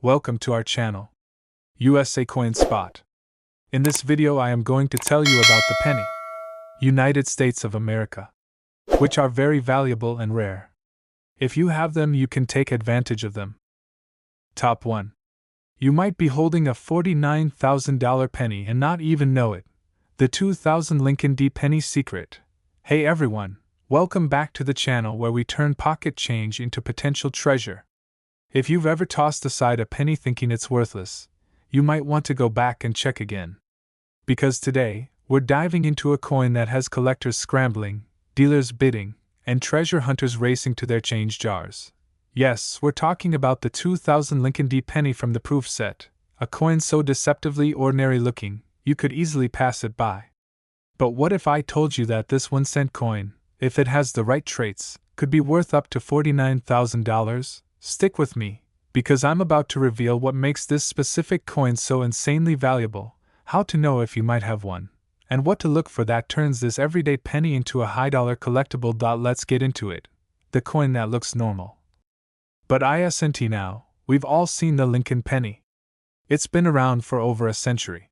Welcome to our channel, USA Coin Spot. In this video I am going to tell you about the penny, United States of America, which are very valuable and rare. If you have them, you can take advantage of them. Top 1. You might be holding a $49,000 penny and not even know it. The 2000 Lincoln D. Penny Secret. Hey everyone, welcome back to the channel where we turn pocket change into potential treasure. If you've ever tossed aside a penny thinking it's worthless, you might want to go back and check again. Because today, we're diving into a coin that has collectors scrambling, dealers bidding, and treasure hunters racing to their change jars. Yes, we're talking about the 2000 Lincoln D. Penny from the proof set, a coin so deceptively ordinary looking, you could easily pass it by. But what if I told you that this 1-cent coin, if it has the right traits, could be worth up to $49,000? Stick with me, because I'm about to reveal what makes this specific coin so insanely valuable, how to know if you might have one, and what to look for that turns this everyday penny into a high-dollar collectible. Let's get into it. The coin that looks normal. But isn't now, we've all seen the Lincoln penny. It's been around for over a century.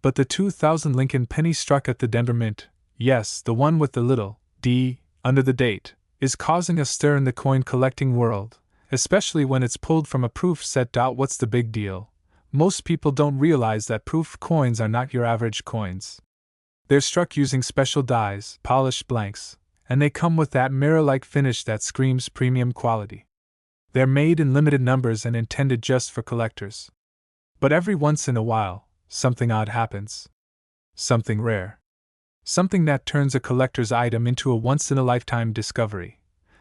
But the 2000 Lincoln penny struck at the Denver Mint, yes, the one with the little D under the date, is causing a stir in the coin collecting world, especially when it's pulled from a proof set. What's the big deal? Most people don't realize that proof coins are not your average coins. They're struck using special dies, polished blanks, and they come with that mirror-like finish that screams premium quality. They're made in limited numbers and intended just for collectors. But every once in a while, something odd happens. Something rare. Something that turns a collector's item into a once-in-a-lifetime discovery.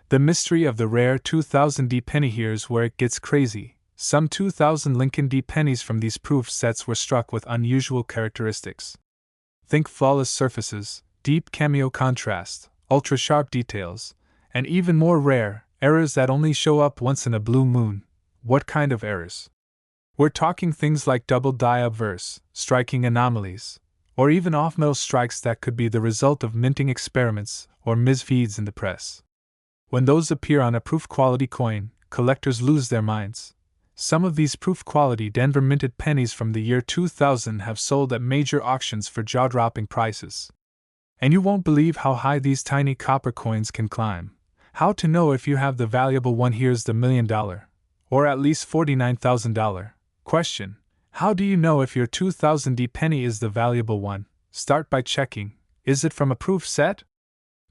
The mystery of the rare 2000 D penny. Here's where it gets crazy. Some 2000 Lincoln D pennies from these proof sets were struck with unusual characteristics. Think flawless surfaces, deep cameo contrast, ultra-sharp details, and even more rare, errors that only show up once in a blue moon. What kind of errors? We're talking things like double die obverse, striking anomalies, or even off-metal strikes that could be the result of minting experiments or misfeeds in the press. When those appear on a proof-quality coin, collectors lose their minds. Some of these proof-quality Denver minted pennies from the year 2000 have sold at major auctions for jaw-dropping prices. And you won't believe how high these tiny copper coins can climb. How to know if you have the valuable one? Here's the $1 million, or at least $49,000, question. How do you know if your 2000 D penny is the valuable one? Start by checking, is it from a proof set?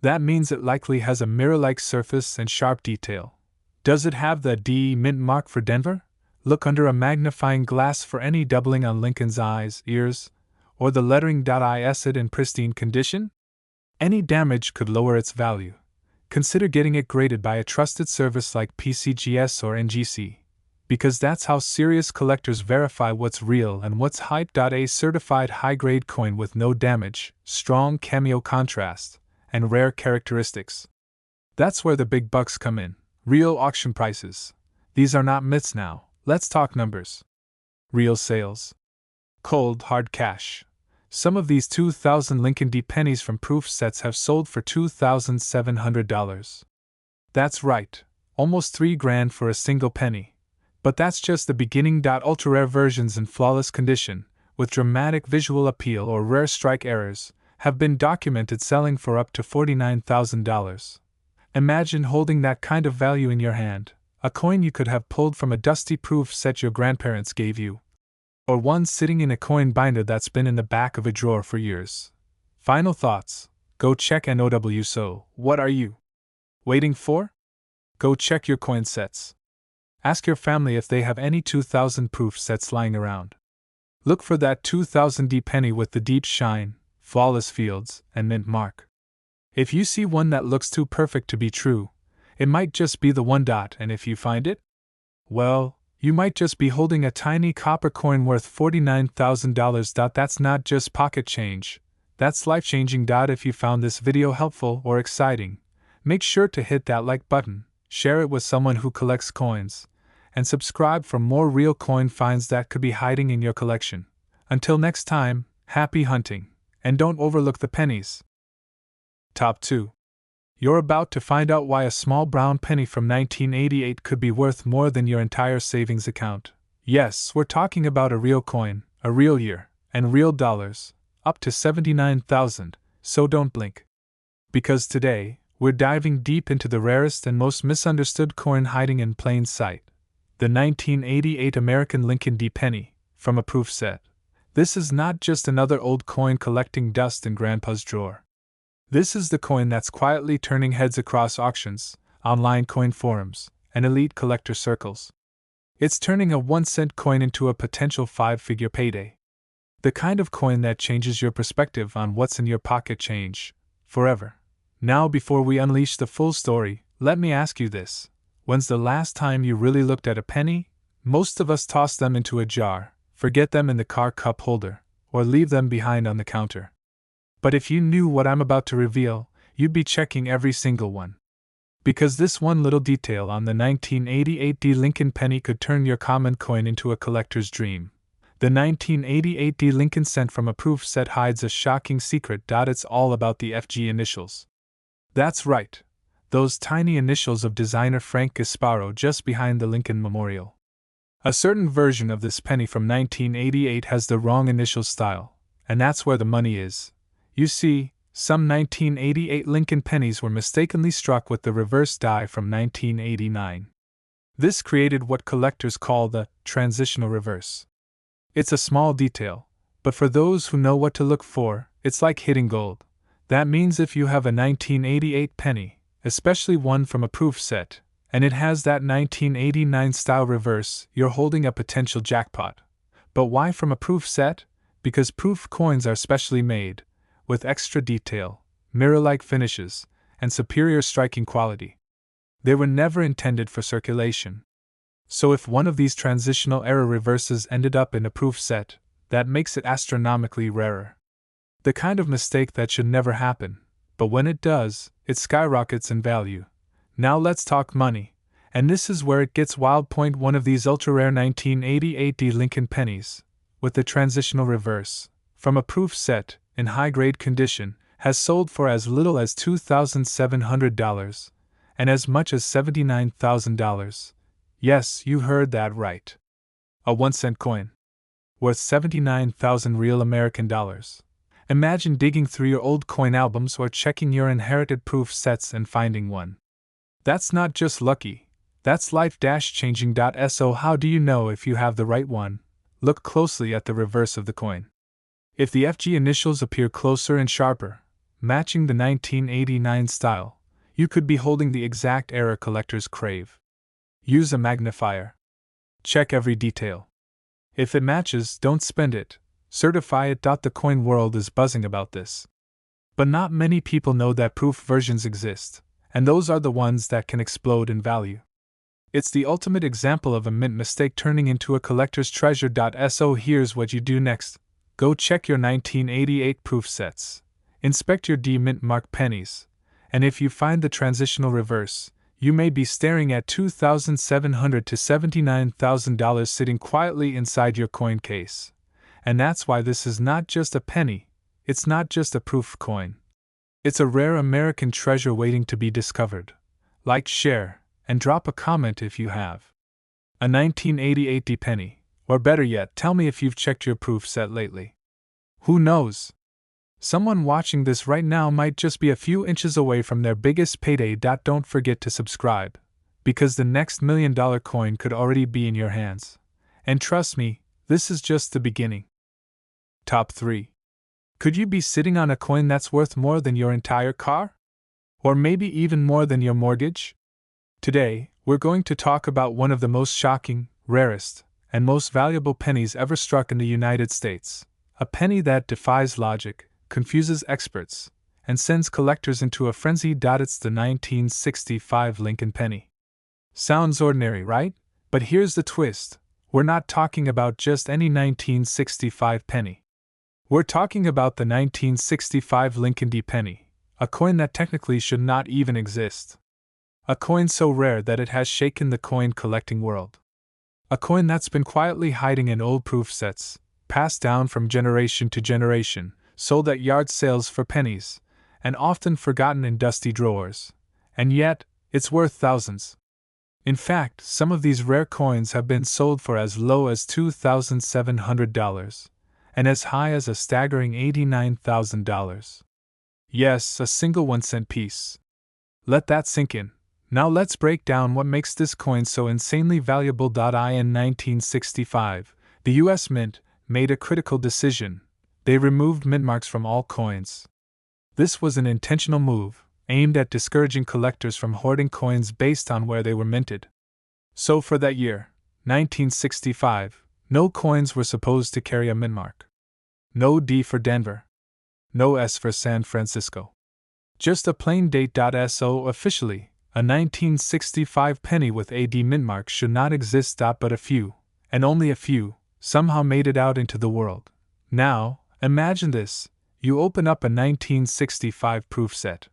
That means it likely has a mirror-like surface and sharp detail. Does it have the D mint mark for Denver? Look under a magnifying glass for any doubling on Lincoln's eyes, ears, or the lettering. Is it in pristine condition? Any damage could lower its value. Consider getting it graded by a trusted service like PCGS or NGC, because that's how serious collectors verify what's real and what's hype. A certified high-grade coin with no damage, strong cameo contrast, and rare characteristics. That's where the big bucks come in. Real auction prices. These are not myths now. Let's talk numbers. Real sales. Cold, hard cash. Some of these 2000 Lincoln D pennies from proof sets have sold for $2,700. That's right, almost $3,000 for a single penny. But that's just the beginning. Ultra-rare versions in flawless condition, with dramatic visual appeal or rare strike errors, have been documented selling for up to $49,000. Imagine holding that kind of value in your hand, a coin you could have pulled from a dusty proof set your grandparents gave you, or one sitting in a coin binder that's been in the back of a drawer for years. Final thoughts. Go check NOW. So, what are you waiting for? Go check your coin sets. Ask your family if they have any 2000 proof sets lying around. Look for that 2000 D penny with the deep shine, flawless fields, and mint mark. If you see one that looks too perfect to be true, it might just be the one. And if you find it, well, you might just be holding a tiny copper coin worth $49,000. That's not just pocket change, that's life-changing. If you found this video helpful or exciting, make sure to hit that like button, share it with someone who collects coins, and subscribe for more real coin finds that could be hiding in your collection. Until next time, happy hunting. And don't overlook the pennies. Top 2. You're about to find out why a small brown penny from 1988 could be worth more than your entire savings account. Yes, we're talking about a real coin, a real year, and real dollars, up to 79,000, so don't blink. Because today, we're diving deep into the rarest and most misunderstood coin hiding in plain sight, the 1988 American Lincoln D. penny, from a proof set. This is not just another old coin collecting dust in Grandpa's drawer. This is the coin that's quietly turning heads across auctions, online coin forums, and elite collector circles. It's turning a 1-cent coin into a potential 5-figure payday. The kind of coin that changes your perspective on what's in your pocket change, forever. Now, before we unleash the full story, let me ask you this. When's the last time you really looked at a penny? Most of us toss them into a jar, forget them in the car cup holder, or leave them behind on the counter. But if you knew what I'm about to reveal, you'd be checking every single one. Because this one little detail on the 1988 D. Lincoln penny could turn your common coin into a collector's dream. The 1988 D. Lincoln cent from a proof set hides a shocking secret. It's all about the FG initials. That's right, those tiny initials of designer Frank Gasparo just behind the Lincoln Memorial. A certain version of this penny from 1988 has the wrong initial style, and that's where the money is. You see, some 1988 Lincoln pennies were mistakenly struck with the reverse die from 1989. This created what collectors call the transitional reverse. It's a small detail, but for those who know what to look for, it's like hitting gold. That means if you have a 1988 penny, especially one from a proof set, and it has that 1989 style reverse, you're holding a potential jackpot. But why from a proof set? Because proof coins are specially made, with extra detail, mirror-like finishes, and superior striking quality. They were never intended for circulation. So if one of these transitional error reverses ended up in a proof set, that makes it astronomically rarer. The kind of mistake that should never happen, but when it does, it skyrockets in value. Now let's talk money, and this is where it gets wild. One of these ultra-rare 1988 D. Lincoln pennies, with the transitional reverse, from a proof set, in high-grade condition, has sold for as little as $2,700, and as much as $79,000. Yes, you heard that right. A 1-cent coin, worth 79,000 real American dollars. Imagine digging through your old coin albums or checking your inherited proof sets and finding one. That's not just lucky, that's life-changing. So how do you know if you have the right one? Look closely at the reverse of the coin. If the FG initials appear closer and sharper, matching the 1989 style, you could be holding the exact error collectors crave. Use a magnifier. Check every detail. If it matches, don't spend it. Certify it. The coin world is buzzing about this. But not many people know that proof versions exist, and those are the ones that can explode in value. It's the ultimate example of a mint mistake turning into a collector's treasure. So here's what you do next. Go check your 1988 proof sets. Inspect your D-mint mark pennies. And if you find the transitional reverse, you may be staring at $2,700 to $79,000 sitting quietly inside your coin case. And that's why this is not just a penny, it's not just a proof coin. It's a rare American treasure waiting to be discovered. Like, share, and drop a comment if you have a 1988 D penny, or better yet, tell me if you've checked your proof set lately. Who knows? Someone watching this right now might just be a few inches away from their biggest payday. Don't forget to subscribe, because the next $1 million coin could already be in your hands. And trust me, this is just the beginning. Top 3. Could you be sitting on a coin that's worth more than your entire car? Or maybe even more than your mortgage? Today, we're going to talk about one of the most shocking, rarest, and most valuable pennies ever struck in the United States. A penny that defies logic, confuses experts, and sends collectors into a frenzy. It's the 1965 Lincoln penny. Sounds ordinary, right? But here's the twist. We're not talking about just any 1965 penny. We're talking about the 1965 Lincoln D penny, a coin that technically should not even exist. A coin so rare that it has shaken the coin collecting world. A coin that's been quietly hiding in old proof sets, passed down from generation to generation, sold at yard sales for pennies, and often forgotten in dusty drawers. And yet, it's worth thousands. In fact, some of these rare coins have been sold for as low as $2,700 and as high as a staggering $89,000. Yes, a single 1-cent piece. Let that sink in. Now let's break down what makes this coin so insanely valuable. In 1965, the US Mint made a critical decision. They removed mint marks from all coins. This was an intentional move, aimed at discouraging collectors from hoarding coins based on where they were minted. So for that year, 1965, no coins were supposed to carry a mint mark. No D for Denver. No S for San Francisco. Just a plain date. So officially, a 1965 penny with a D mint mark should not exist. But a few, and only a few, somehow made it out into the world. Now, imagine this. You open up a 1965 proof set.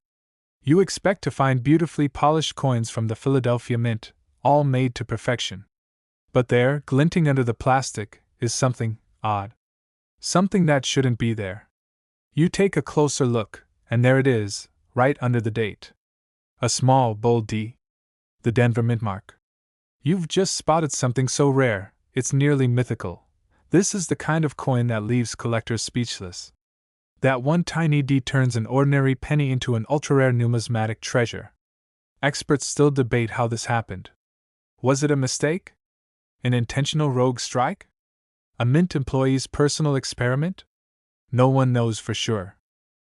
You expect to find beautifully polished coins from the Philadelphia Mint, all made to perfection. But there, glinting under the plastic, is something odd. Something that shouldn't be there. You take a closer look, and there it is, right under the date. A small, bold D. The Denver Mint mark. You've just spotted something so rare, it's nearly mythical. This is the kind of coin that leaves collectors speechless. That one tiny D turns an ordinary penny into an ultra-rare numismatic treasure. Experts still debate how this happened. Was it a mistake? An intentional rogue strike? A mint employee's personal experiment? No one knows for sure.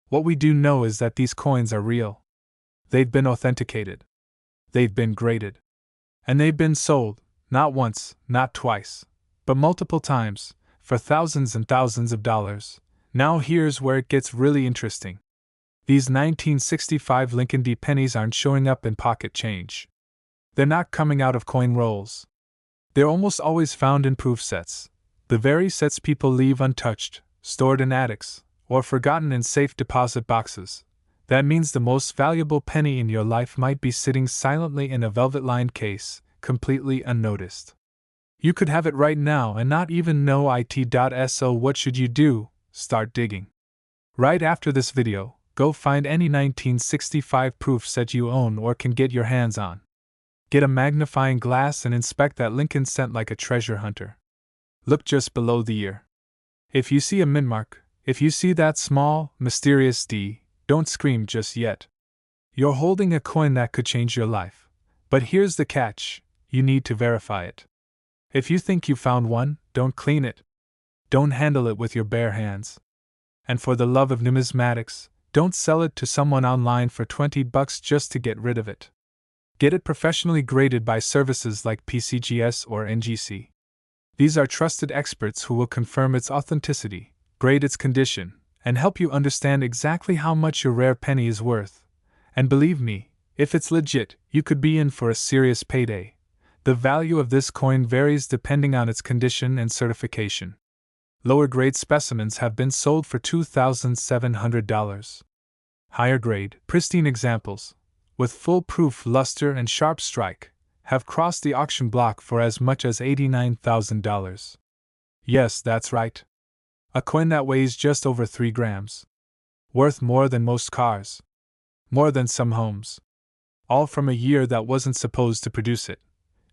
What we do know is that these coins are real. They've been authenticated. They've been graded. And they've been sold, not once, not twice, but multiple times, for thousands and thousands of dollars. Now here's where it gets really interesting. These 1965 Lincoln D pennies aren't showing up in pocket change. They're not coming out of coin rolls. They're almost always found in proof sets, the very sets people leave untouched, stored in attics, or forgotten in safe deposit boxes. That means the most valuable penny in your life might be sitting silently in a velvet-lined case, completely unnoticed. You could have it right now and not even know it. So what should you do? Start digging. Right after this video, go find any 1965 proof set you own or can get your hands on. Get a magnifying glass and inspect that Lincoln cent like a treasure hunter. Look just below the ear. If you see a mint mark, if you see that small, mysterious D, don't scream just yet. You're holding a coin that could change your life. But here's the catch, you need to verify it. If you think you found one, don't clean it. Don't handle it with your bare hands. And for the love of numismatics, don't sell it to someone online for $20 just to get rid of it. Get it professionally graded by services like PCGS or NGC. These are trusted experts who will confirm its authenticity, grade its condition, and help you understand exactly how much your rare penny is worth. And believe me, if it's legit, you could be in for a serious payday. The value of this coin varies depending on its condition and certification. Lower grade specimens have been sold for $2,700. Higher grade, pristine examples, with full proof luster and sharp strike, have crossed the auction block for as much as $89,000. Yes, that's right. A coin that weighs just over 3 grams. Worth more than most cars. More than some homes. All from a year that wasn't supposed to produce it.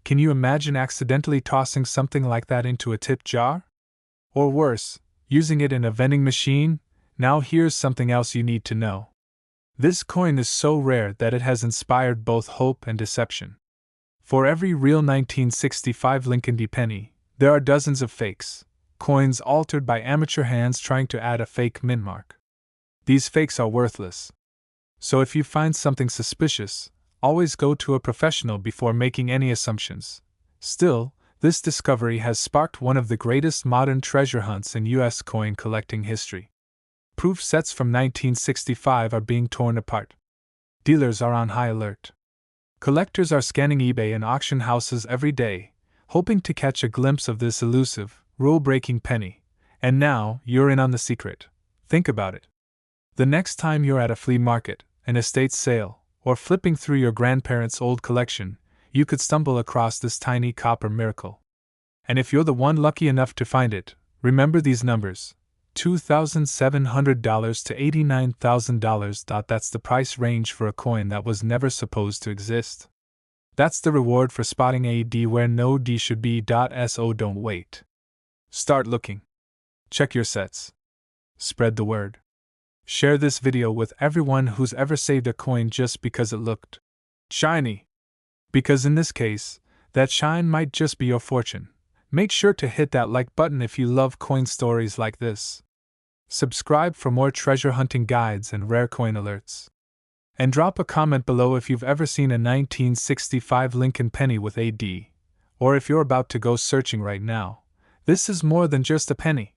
Can you imagine accidentally tossing something like that into a tip jar? Or worse, using it in a vending machine? Now here's something else you need to know. This coin is so rare that it has inspired both hope and deception. For every real 1965 Lincoln D penny, there are dozens of fakes, coins altered by amateur hands trying to add a fake mint mark. These fakes are worthless. So if you find something suspicious, always go to a professional before making any assumptions. Still, this discovery has sparked one of the greatest modern treasure hunts in U.S. coin collecting history. Proof sets from 1965 are being torn apart. Dealers are on high alert. Collectors are scanning eBay and auction houses every day, hoping to catch a glimpse of this elusive, rule-breaking penny. And now, you're in on the secret. Think about it. The next time you're at a flea market, an estate sale, or flipping through your grandparents' old collection, you could stumble across this tiny copper miracle. And if you're the one lucky enough to find it, remember these numbers: $2,700 to $89,000. That's the price range for a coin that was never supposed to exist. That's the reward for spotting a D where no D should be. So don't wait. Start looking. Check your sets. Spread the word. Share this video with everyone who's ever saved a coin just because it looked shiny. Because in this case, that shine might just be your fortune. Make sure to hit that like button if you love coin stories like this. Subscribe for more treasure hunting guides and rare coin alerts. And drop a comment below if you've ever seen a 1965 Lincoln penny with a D, or if you're about to go searching right now. This is more than just a penny.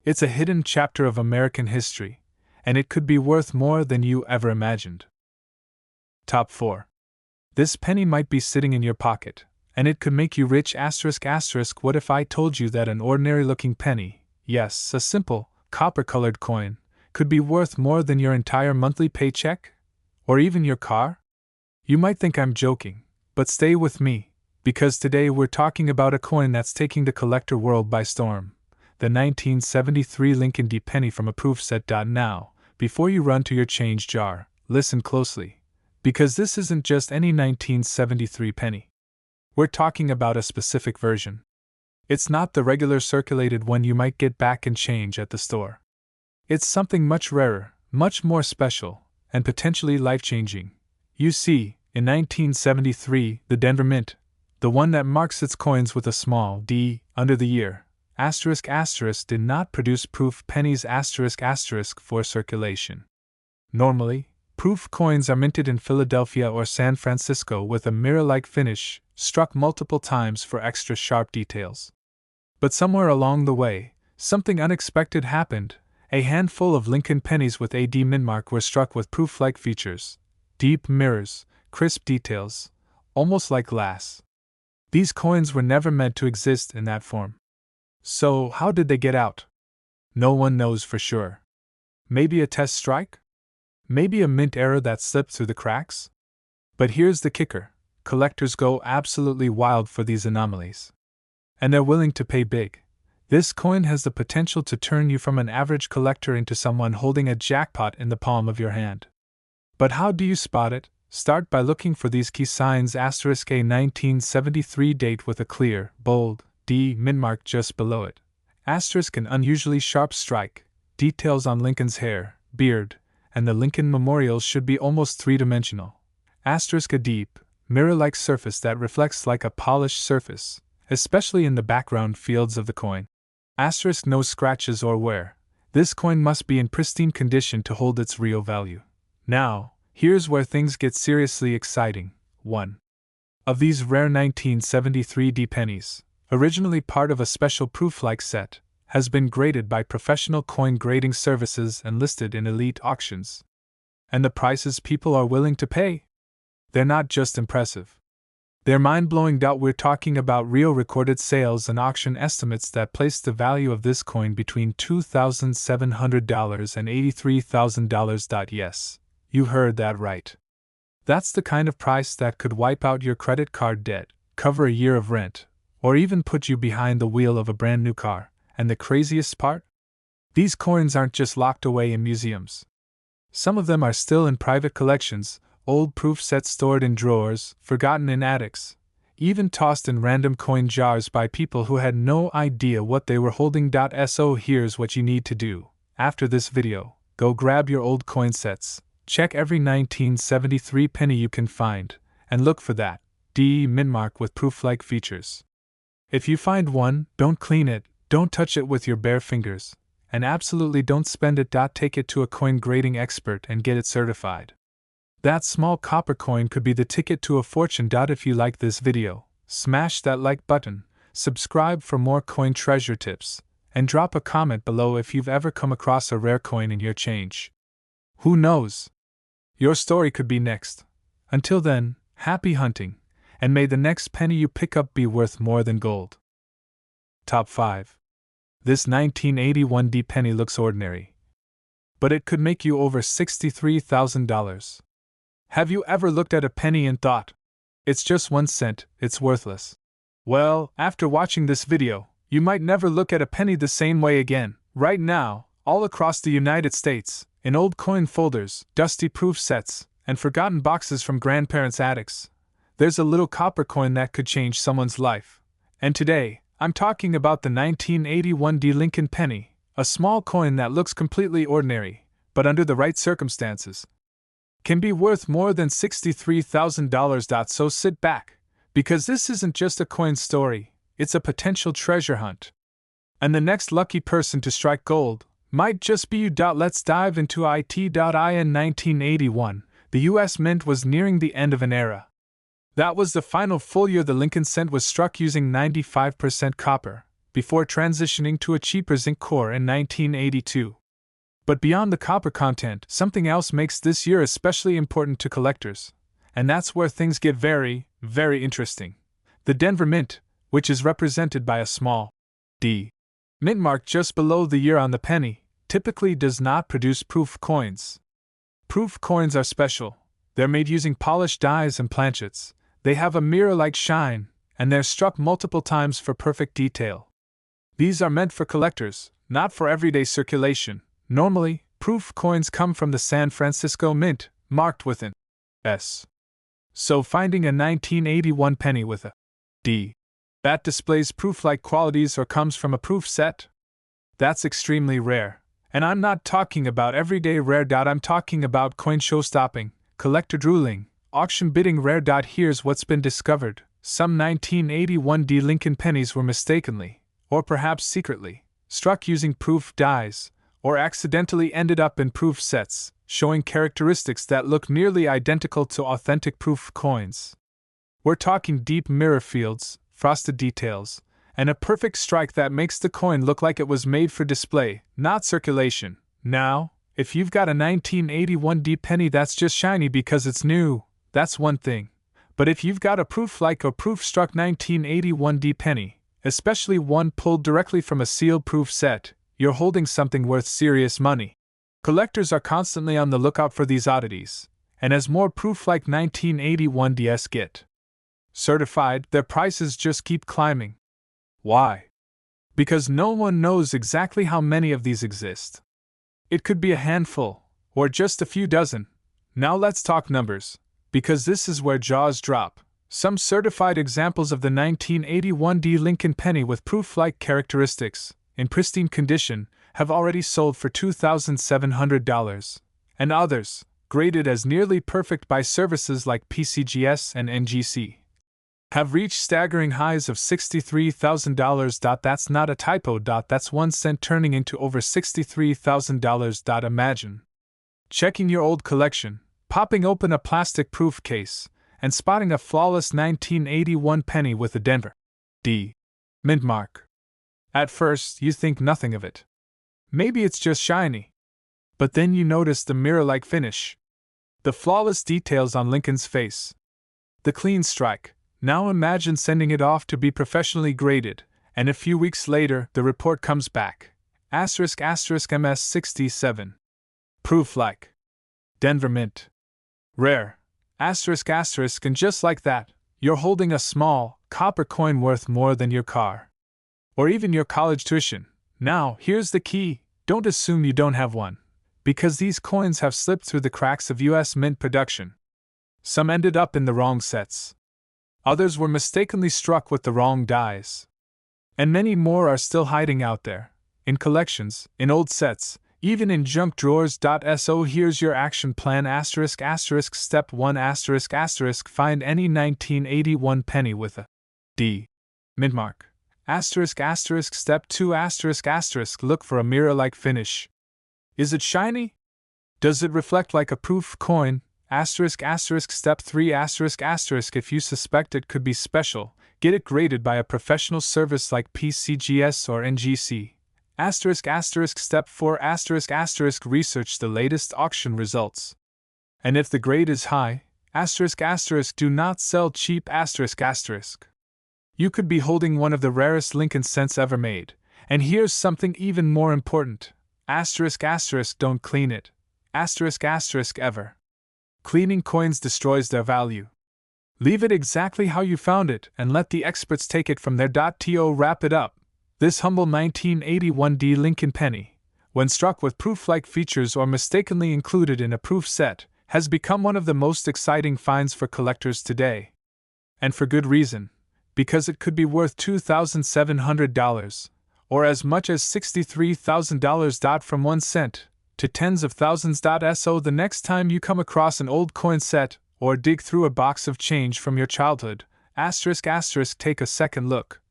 It's a hidden chapter of American history, and it could be worth more than you ever imagined. Top 4. This penny might be sitting in your pocket, and it could make you rich. What if I told you that an ordinary-looking penny, yes, a simple, copper-colored coin, could be worth more than your entire monthly paycheck? Or even your car? You might think I'm joking, but stay with me, because today we're talking about a coin that's taking the collector world by storm. The 1973 Lincoln D penny from a proof set. Now, before you run to your change jar, listen closely, because this isn't just any 1973 penny. We're talking about a specific version. It's not the regular circulated one you might get back in change at the store. It's something much rarer, much more special, and potentially life-changing. You see, in 1973, the Denver Mint, the one that marks its coins with a small d under the year, ***, did not produce proof pennies *** for circulation. Normally, proof coins are minted in Philadelphia or San Francisco with a mirror-like finish, struck multiple times for extra sharp details. But somewhere along the way, something unexpected happened. A handful of Lincoln pennies with a D mint mark were struck with proof-like features, deep mirrors, crisp details, almost like glass. These coins were never meant to exist in that form. So, how did they get out? No one knows for sure. Maybe a test strike? Maybe a mint error that slipped through the cracks? But here's the kicker: collectors go absolutely wild for these anomalies. And they're willing to pay big. This coin has the potential to turn you from an average collector into someone holding a jackpot in the palm of your hand. But how do you spot it? Start by looking for these key signs: ***, a 1973 date with a clear, bold, D mint mark just below it. ***, an unusually sharp strike, details on Lincoln's hair, beard, and the Lincoln memorials should be almost three-dimensional. ***, a deep, mirror-like surface that reflects like a polished surface, especially in the background fields of the coin. ***, no scratches or wear. This coin must be in pristine condition to hold its real value. Now, here's where things get seriously exciting. 1. Of these rare 1973 D pennies, originally part of a special prooflike set, has been graded by professional coin grading services and listed in elite auctions. And the prices people are willing to pay? They're not just impressive. They're mind-blowing. We're talking about real recorded sales and auction estimates that place the value of this coin between $2,700 and $83,000. Yes, you heard that right. That's the kind of price that could wipe out your credit card debt, cover a year of rent, or even put you behind the wheel of a brand new car. And the craziest part? These coins aren't just locked away in museums. Some of them are still in private collections, old proof sets stored in drawers, forgotten in attics, even tossed in random coin jars by people who had no idea what they were holding. So here's what you need to do. After this video, go grab your old coin sets, check every 1973 penny you can find, and look for that D mint mark with proof-like features. If you find one, don't clean it, don't touch it with your bare fingers, and absolutely don't spend it. Take it to a coin grading expert and get it certified. That small copper coin could be the ticket to a fortune. If you like this video, smash that like button, subscribe for more coin treasure tips, and drop a comment below if you've ever come across a rare coin in your change. Who knows? Your story could be next. Until then, happy hunting, and may the next penny you pick up be worth more than gold. Top 5. This 1981 D penny looks ordinary, but it could make you over $63,000. Have you ever looked at a penny and thought, it's just 1 cent, it's worthless? Well, after watching this video, you might never look at a penny the same way again. Right now, all across the United States, in old coin folders, dusty proof sets, and forgotten boxes from grandparents' attics, there's a little copper coin that could change someone's life. And today, I'm talking about the 1981 D Lincoln penny, a small coin that looks completely ordinary, but under the right circumstances, can be worth more than $63,000. So sit back, because this isn't just a coin story, it's a potential treasure hunt. And the next lucky person to strike gold might just be you. Let's dive into it. In 1981, the US Mint was nearing the end of an era. That was the final full year the Lincoln cent was struck using 95% copper, before transitioning to a cheaper zinc core in 1982. But beyond the copper content, something else makes this year especially important to collectors. And that's where things get very, very interesting. The Denver Mint, which is represented by a small D mint mark just below the year on the penny, typically does not produce proof coins. Proof coins are special. They're made using polished dies and planchets. They have a mirror-like shine, and they're struck multiple times for perfect detail. These are meant for collectors, not for everyday circulation. Normally, proof coins come from the San Francisco Mint, marked with an S. So finding a 1981 penny with a D that displays proof-like qualities or comes from a proof set, that's extremely rare. And I'm not talking about everyday rare. I'm talking about coin show-stopping, collector drooling, auction bidding rare. Here's what's been discovered. Some 1981 D Lincoln pennies were mistakenly, or perhaps secretly, struck using proof dies, or accidentally ended up in proof sets, showing characteristics that look nearly identical to authentic proof coins. We're talking deep mirror fields, frosted details, and a perfect strike that makes the coin look like it was made for display, not circulation. Now, if you've got a 1981 D penny that's just shiny because it's new, that's one thing. But if you've got a prooflike or proof-struck 1981 D penny, especially one pulled directly from a sealed proof set, you're holding something worth serious money. Collectors are constantly on the lookout for these oddities, and as more prooflike 1981 DS get certified, their prices just keep climbing. Why? Because no one knows exactly how many of these exist. It could be a handful, or just a few dozen. Now let's talk numbers, because this is where jaws drop. Some certified examples of the 1981 D Lincoln penny with proof-like characteristics, in pristine condition, have already sold for $2,700, and others, graded as nearly perfect by services like PCGS and NGC, have reached staggering highs of $63,000. That's not a typo. That's 1 cent turning into over $63,000. Imagine checking your old collection, popping open a plastic proof case, and spotting a flawless 1981 penny with a Denver D mint mark. At first, you think nothing of it. Maybe it's just shiny. But then you notice the mirror-like finish, the flawless details on Lincoln's face, the clean strike. Now imagine sending it off to be professionally graded, and a few weeks later the report comes back. MS67. Prooflike. Denver Mint. Rare. And just like that, you're holding a small, copper coin worth more than your car. Or even your college tuition. Now, here's the key. Don't assume you don't have one. Because these coins have slipped through the cracks of US Mint production. Some ended up in the wrong sets. Others were mistakenly struck with the wrong dies. And many more are still hiding out there, in collections, in old sets, even in junk drawers. So here's your action plan. Step 1 find any 1981 penny with a D mint mark. Step 2 look for a mirror-like finish. Is it shiny? Does it reflect like a proof coin? Step 3 if you suspect it could be special, get it graded by a professional service like PCGS or NGC. Step 4 research the latest auction results. And if the grade is high, do not sell cheap. You could be holding one of the rarest Lincoln cents ever made. And here's something even more important. Don't clean it. Ever. Cleaning coins destroys their value. Leave it exactly how you found it and let the experts take it from there. To wrap it up, this humble 1981 D Lincoln penny, when struck with proof-like features or mistakenly included in a proof set, has become one of the most exciting finds for collectors today. And for good reason, because it could be worth $2,700, or as much as $63,000. From 1 cent to tens of thousands. So the next time you come across an old coin set, or dig through a box of change from your childhood, take a second look,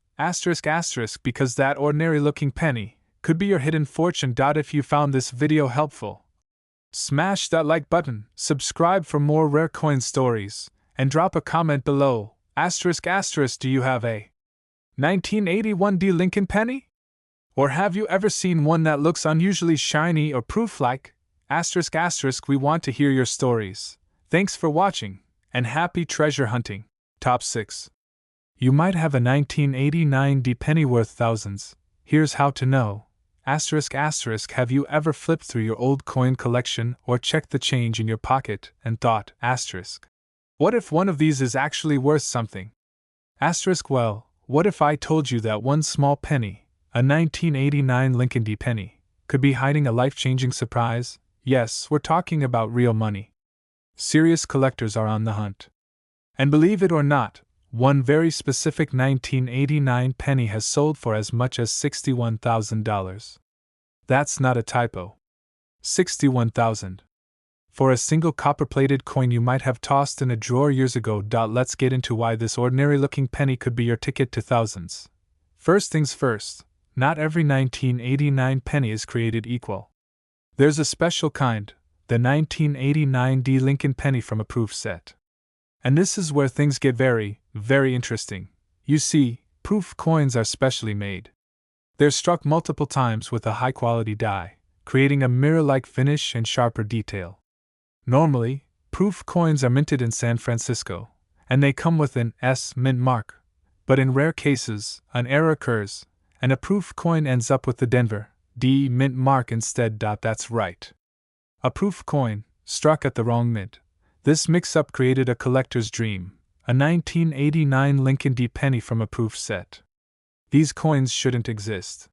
because that ordinary looking penny could be your hidden fortune. If you found this video helpful, smash that like button, subscribe for more rare coin stories, and drop a comment below. Do you have a 1981 D Lincoln penny? Or have you ever seen one that looks unusually shiny or proof-like? We want to hear your stories. Thanks for watching, and happy treasure hunting. Top 6. You might have a 1989 D penny worth thousands. Here's how to know. Have you ever flipped through your old coin collection or checked the change in your pocket and thought, what if one of these is actually worth something? Well, what if I told you that one small penny, a 1989 Lincoln D penny, could be hiding a life-changing surprise? Yes, we're talking about real money. Serious collectors are on the hunt. And believe it or not, one very specific 1989 penny has sold for as much as $61,000. That's not a typo. $61,000. For a single copper-plated coin you might have tossed in a drawer years ago. Let's get into why this ordinary-looking penny could be your ticket to thousands. First things first, not every 1989 penny is created equal. There's a special kind, the 1989 D Lincoln penny from a proof set. And this is where things get very, very interesting. You see, proof coins are specially made. They're struck multiple times with a high-quality die, creating a mirror-like finish and sharper detail. Normally, proof coins are minted in San Francisco, and they come with an S mint mark. But in rare cases, an error occurs, and a proof coin ends up with the Denver D mint mark instead. That's right. A proof coin, struck at the wrong mint. This mix-up created a collector's dream, a 1989 Lincoln D penny from a proof set. These coins shouldn't exist.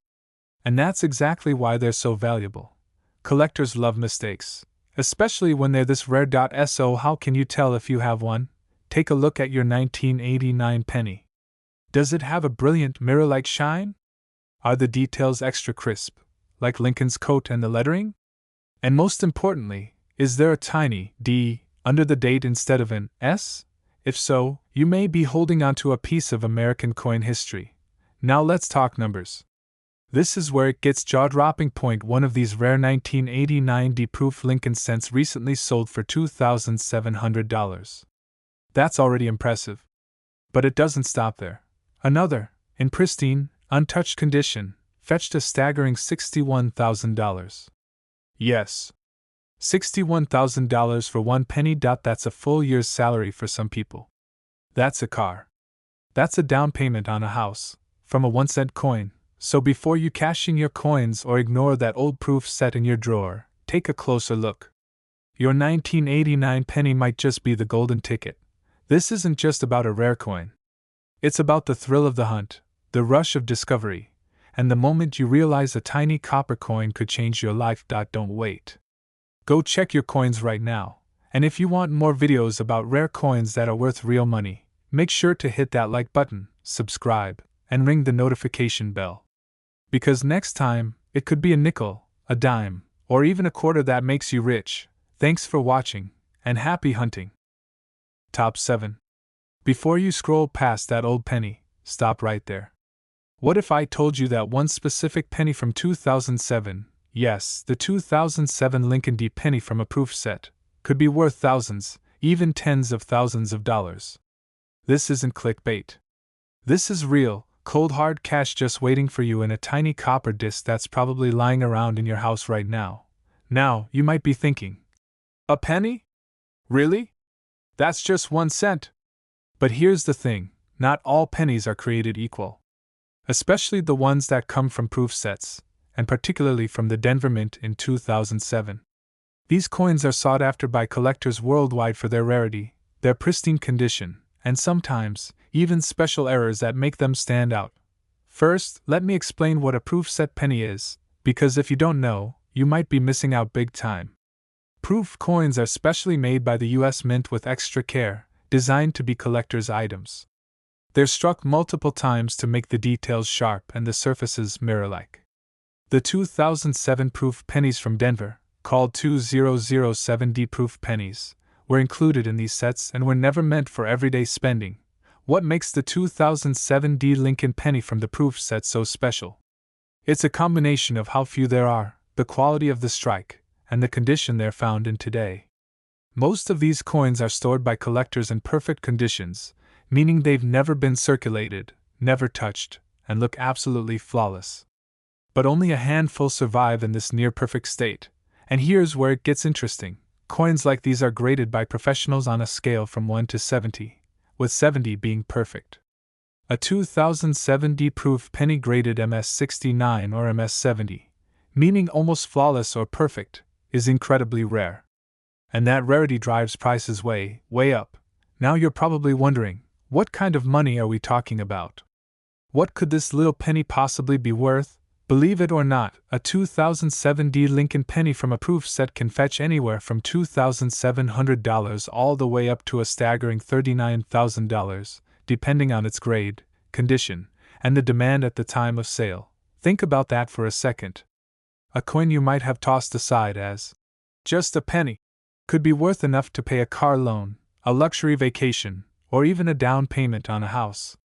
And that's exactly why they're so valuable. Collectors love mistakes, especially when they're this rare. So how can you tell if you have one? Take a look at your 1989 penny. Does it have a brilliant mirror-like shine? Are the details extra crisp, like Lincoln's coat and the lettering? And most importantly, is there a tiny D under the date instead of an S? If so, you may be holding onto a piece of American coin history. Now let's talk numbers. This is where it gets jaw-dropping. One of these rare 1989 D-proof Lincoln cents recently sold for $2,700. That's already impressive. But it doesn't stop there. Another, in pristine, untouched condition, fetched a staggering $61,000. Yes. $61,000 for one penny. That's a full year's salary for some people. That's a car. That's a down payment on a house, from a 1-cent coin. So before you cash in your coins or ignore that old proof set in your drawer, take a closer look. Your 1989 penny might just be the golden ticket. This isn't just about a rare coin. It's about the thrill of the hunt, the rush of discovery, and the moment you realize a tiny copper coin could change your life. Don't wait. Go check your coins right now, and if you want more videos about rare coins that are worth real money, make sure to hit that like button, subscribe, and ring the notification bell. Because next time, it could be a nickel, a dime, or even a quarter that makes you rich. Thanks for watching, and happy hunting. Top 7. Before you scroll past that old penny, stop right there. What if I told you that one specific penny from 2007, yes, the 2007 Lincoln D penny from a proof set, could be worth thousands, even tens of thousands of dollars? This isn't clickbait. This is real, cold hard cash just waiting for you in a tiny copper disc that's probably lying around in your house right now. Now, you might be thinking, a penny? Really? That's just 1 cent. But here's the thing, not all pennies are created equal. Especially the ones that come from proof sets, and particularly from the Denver Mint in 2007. These coins are sought after by collectors worldwide for their rarity, their pristine condition, and sometimes, even special errors that make them stand out. First, let me explain what a proof set penny is, because if you don't know, you might be missing out big time. Proof coins are specially made by the US Mint with extra care, designed to be collector's items. They're struck multiple times to make the details sharp and the surfaces mirror-like. The 2007 proof pennies from Denver, called 2007D proof pennies, were included in these sets and were never meant for everyday spending. What makes the 2007D Lincoln penny from the proof set so special? It's a combination of how few there are, the quality of the strike, and the condition they're found in today. Most of these coins are stored by collectors in perfect conditions, meaning they've never been circulated, never touched, and look absolutely flawless. But only a handful survive in this near-perfect state, and here's where it gets interesting. Coins like these are graded by professionals on a scale from 1 to 70, with 70 being perfect. A 2007D proof penny graded MS69 or MS70, meaning almost flawless or perfect, is incredibly rare. And that rarity drives prices way up. Now you're probably wondering, what kind of money are we talking about? What could this little penny possibly be worth? Believe it or not, a 2007D Lincoln penny from a proof set can fetch anywhere from $2,700 all the way up to a staggering $39,000, depending on its grade, condition, and the demand at the time of sale. Think about that for a second. A coin you might have tossed aside as just a penny could be worth enough to pay a car loan, a luxury vacation, or even a down payment on a house.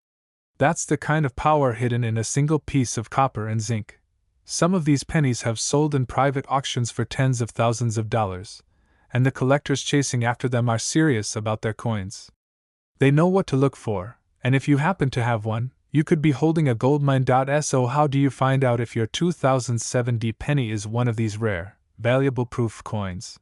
That's the kind of power hidden in a single piece of copper and zinc. Some of these pennies have sold in private auctions for tens of thousands of dollars, and the collectors chasing after them are serious about their coins. They know what to look for, and if you happen to have one, you could be holding a goldmine. So how do you find out if your 2007D penny is one of these rare, valuable proof coins?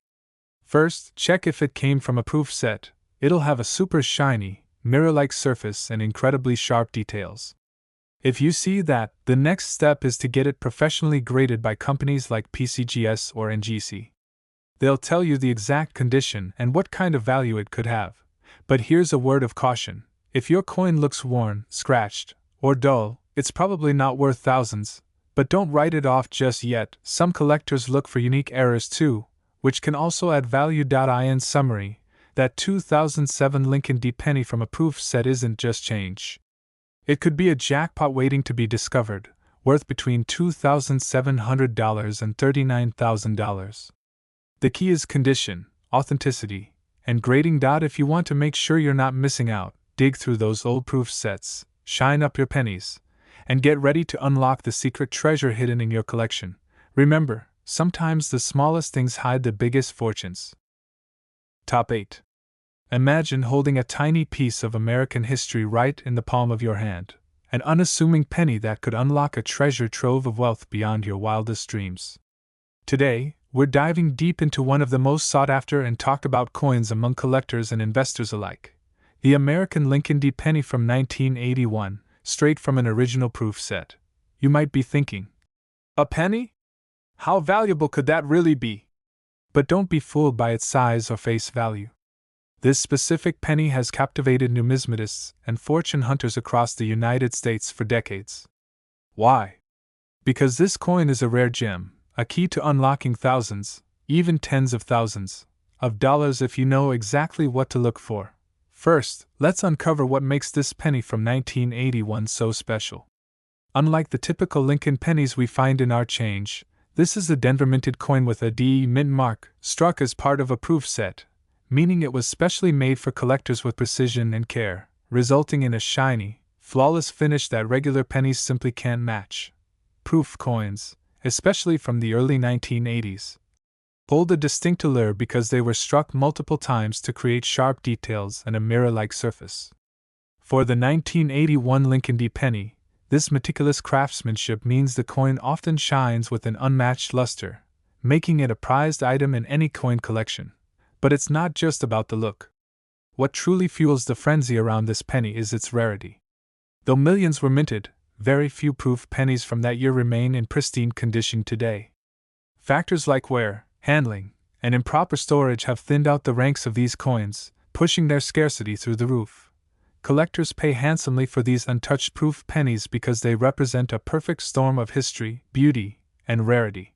First, check if it came from a proof set. It'll have a super shiny, mirror-like surface and incredibly sharp details. If you see that, the next step is to get it professionally graded by companies like PCGS or NGC. They'll tell you the exact condition and what kind of value it could have. But here's a word of caution. If your coin looks worn, scratched, or dull, it's probably not worth thousands. But don't write it off just yet. Some collectors look for unique errors too, which can also add value. In summary, that 2007 Lincoln D penny from a proof set isn't just change. It could be a jackpot waiting to be discovered, worth between $2,700 and $39,000. The key is condition, authenticity, and grading. If you want to make sure you're not missing out, dig through those old proof sets, shine up your pennies, and get ready to unlock the secret treasure hidden in your collection. Remember, sometimes the smallest things hide the biggest fortunes. Top 8. Imagine holding a tiny piece of American history right in the palm of your hand, an unassuming penny that could unlock a treasure trove of wealth beyond your wildest dreams. Today, we're diving deep into one of the most sought after and talked about coins among collectors and investors alike, the American Lincoln D penny from 1981, straight from an original proof set. You might be thinking, a penny? How valuable could that really be? But don't be fooled by its size or face value. This specific penny has captivated numismatists and fortune hunters across the United States for decades. Why? Because this coin is a rare gem, a key to unlocking thousands, even tens of thousands, of dollars if you know exactly what to look for. First, let's uncover what makes this penny from 1981 so special. Unlike the typical Lincoln pennies we find in our change, this is a Denver minted coin with a DE mint mark, struck as part of a proof set, meaning it was specially made for collectors with precision and care, resulting in a shiny, flawless finish that regular pennies simply can't match. Proof coins, especially from the early 1980s, hold a distinct allure because they were struck multiple times to create sharp details and a mirror-like surface. For the 1981 Lincoln D penny, this meticulous craftsmanship means the coin often shines with an unmatched luster, making it a prized item in any coin collection. But it's not just about the look. What truly fuels the frenzy around this penny is its rarity. Though millions were minted, very few proof pennies from that year remain in pristine condition today. Factors like wear, handling, and improper storage have thinned out the ranks of these coins, pushing their scarcity through the roof. Collectors pay handsomely for these untouched proof pennies because they represent a perfect storm of history, beauty, and rarity.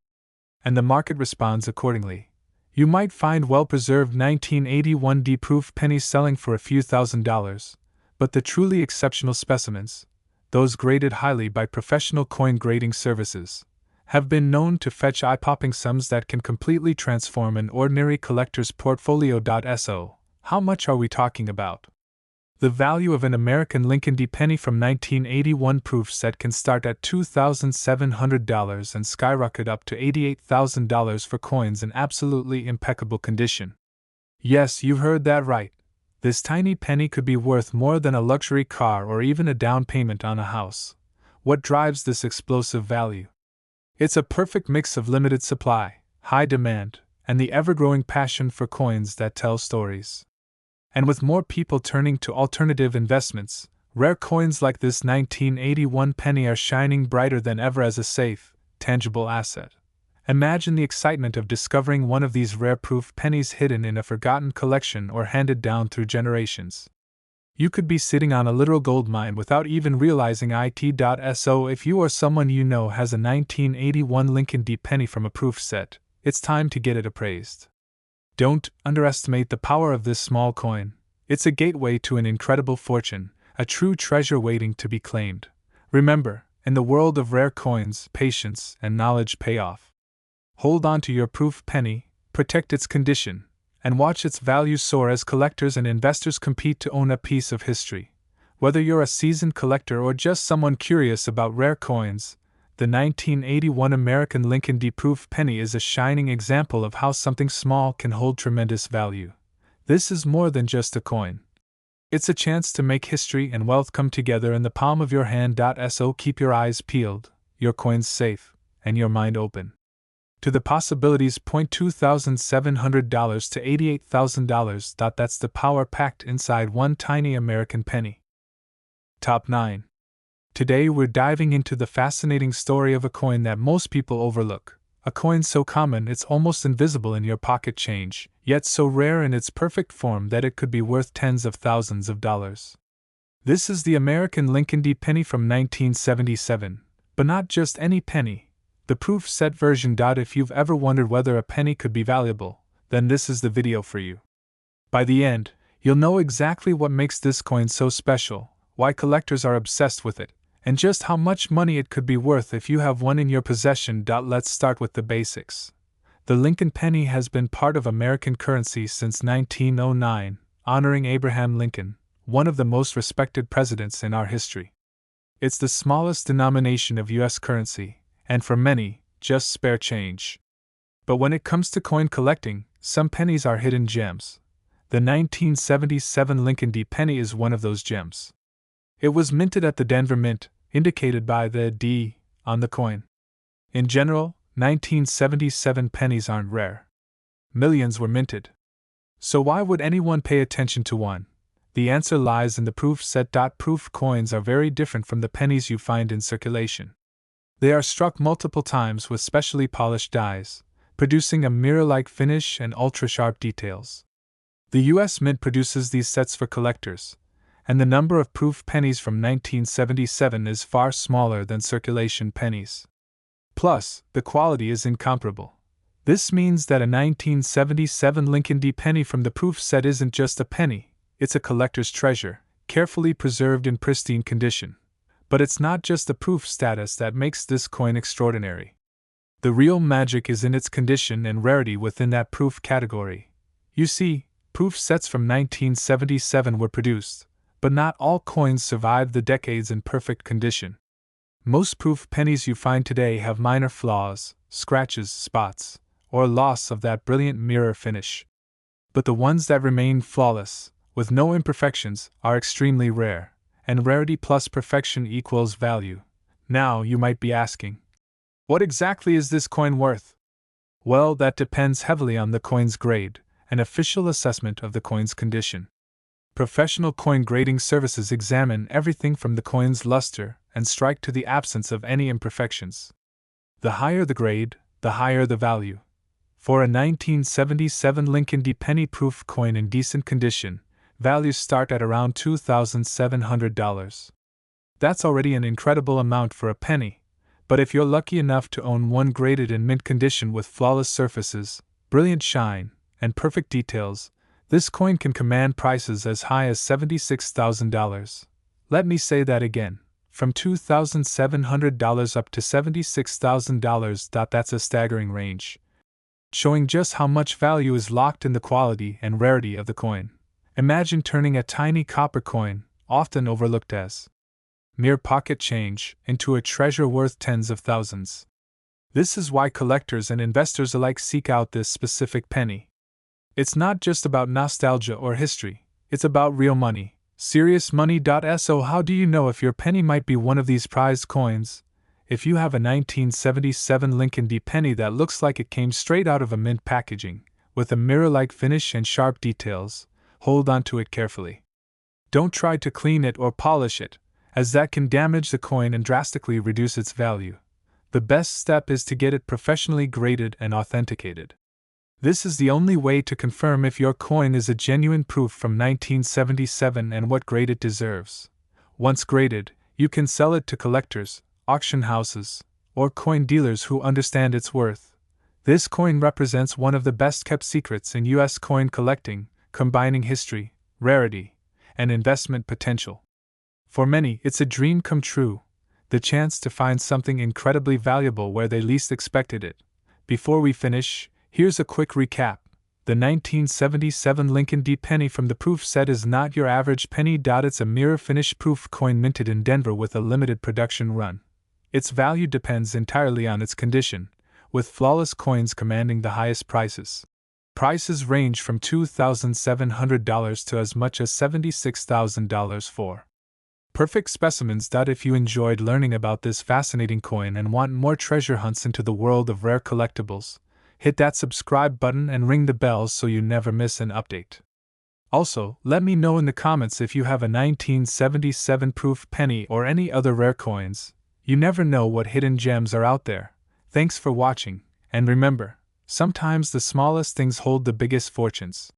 And the market responds accordingly. You might find well-preserved 1981 D-proof pennies selling for a few $1,000s, but the truly exceptional specimens, those graded highly by professional coin grading services, have been known to fetch eye-popping sums that can completely transform an ordinary collector's portfolio. So, how much are we talking about? The value of an American Lincoln D penny from 1981 proof set can start at $2,700 and skyrocket up to $88,000 for coins in absolutely impeccable condition. Yes, you heard that right. This tiny penny could be worth more than a luxury car or even a down payment on a house. What drives this explosive value? It's a perfect mix of limited supply, high demand, and the ever-growing passion for coins that tell stories. And with more people turning to alternative investments, rare coins like this 1981 penny are shining brighter than ever as a safe, tangible asset. Imagine the excitement of discovering one of these rare proof pennies hidden in a forgotten collection or handed down through generations. You could be sitting on a literal gold mine without even realizing it. So if you or someone you know has a 1981 Lincoln D penny from a proof set, it's time to get it appraised. Don't underestimate the power of this small coin. It's a gateway to an incredible fortune, a true treasure waiting to be claimed. Remember, in the world of rare coins, patience and knowledge pay off. Hold on to your proof penny, protect its condition, and watch its value soar as collectors and investors compete to own a piece of history. Whether you're a seasoned collector or just someone curious about rare coins, the 1981 American Lincoln D proof penny is a shining example of how something small can hold tremendous value. This is more than just a coin. It's a chance to make history and wealth come together in the palm of your hand. So keep your eyes peeled, your coins safe, and your mind open to the possibilities. $2,700 to $88,000. That's the power packed inside one tiny American penny. Top 9. Today we're diving into the fascinating story of a coin that most people overlook, a coin so common it's almost invisible in your pocket change, yet so rare in its perfect form that it could be worth tens of thousands of dollars. This is the American Lincoln D penny from 1977, but not just any penny, the proof set version. If you've ever wondered whether a penny could be valuable, then this is the video for you. By the end, you'll know exactly what makes this coin so special, why collectors are obsessed with it, and just how much money it could be worth if you have one in your possession. Let's start with the basics. The Lincoln penny has been part of American currency since 1909, honoring Abraham Lincoln, one of the most respected presidents in our history. It's the smallest denomination of U.S. currency, and for many, just spare change. But when it comes to coin collecting, some pennies are hidden gems. The 1977 Lincoln D penny is one of those gems. It was minted at the Denver Mint, indicated by the D on the coin. In general, 1977 pennies aren't rare. Millions were minted. So why would anyone pay attention to one? The answer lies in the proof set. Proof coins are very different from the pennies you find in circulation. They are struck multiple times with specially polished dies, producing a mirror-like finish and ultra-sharp details. The U.S. Mint produces these sets for collectors, and the number of proof pennies from 1977 is far smaller than circulation pennies. Plus, the quality is incomparable. This means that a 1977 Lincoln D penny from the proof set isn't just a penny, it's a collector's treasure, carefully preserved in pristine condition. But it's not just the proof status that makes this coin extraordinary. The real magic is in its condition and rarity within that proof category. You see, proof sets from 1977 were produced, but not all coins survived the decades in perfect condition. Most proof pennies you find today have minor flaws, scratches, spots, or loss of that brilliant mirror finish. But the ones that remain flawless, with no imperfections, are extremely rare, and rarity plus perfection equals value. Now you might be asking, what exactly is this coin worth? Well, that depends heavily on the coin's grade, an official assessment of the coin's condition. Professional coin grading services examine everything from the coin's luster and strike to the absence of any imperfections. The higher the grade, the higher the value. For a 1977 Lincoln D penny proof coin in decent condition, values start at around $2,700. That's already an incredible amount for a penny, but if you're lucky enough to own one graded in mint condition with flawless surfaces, brilliant shine, and perfect details, this coin can command prices as high as $76,000. Let me say that again. From $2,700 up to $76,000. That's a staggering range, showing just how much value is locked in the quality and rarity of the coin. Imagine turning a tiny copper coin, often overlooked as mere pocket change, into a treasure worth tens of thousands. This is why collectors and investors alike seek out this specific penny. It's not just about nostalgia or history, it's about real money, serious money. So how do you know if your penny might be one of these prized coins? If you have a 1977 Lincoln D penny that looks like it came straight out of a mint packaging, with a mirror-like finish and sharp details, hold on to it carefully. Don't try to clean it or polish it, as that can damage the coin and drastically reduce its value. The best step is to get it professionally graded and authenticated. This is the only way to confirm if your coin is a genuine proof from 1977 and what grade it deserves. Once graded, you can sell it to collectors, auction houses, or coin dealers who understand its worth. This coin represents one of the best-kept secrets in U.S. coin collecting, combining history, rarity, and investment potential. For many, it's a dream come true, the chance to find something incredibly valuable where they least expected it. Before we finish, here's a quick recap. The 1977 Lincoln D penny from the proof set is not your average penny. It's a mirror-finished proof coin minted in Denver with a limited production run. Its value depends entirely on its condition, with flawless coins commanding the highest prices. Prices range from $2,700 to as much as $76,000 for perfect specimens. If you enjoyed learning about this fascinating coin and want more treasure hunts into the world of rare collectibles, hit that subscribe button and ring the bell so you never miss an update. Also, let me know in the comments if you have a 1977 proof penny or any other rare coins. You never know what hidden gems are out there. Thanks for watching, and remember, sometimes the smallest things hold the biggest fortunes.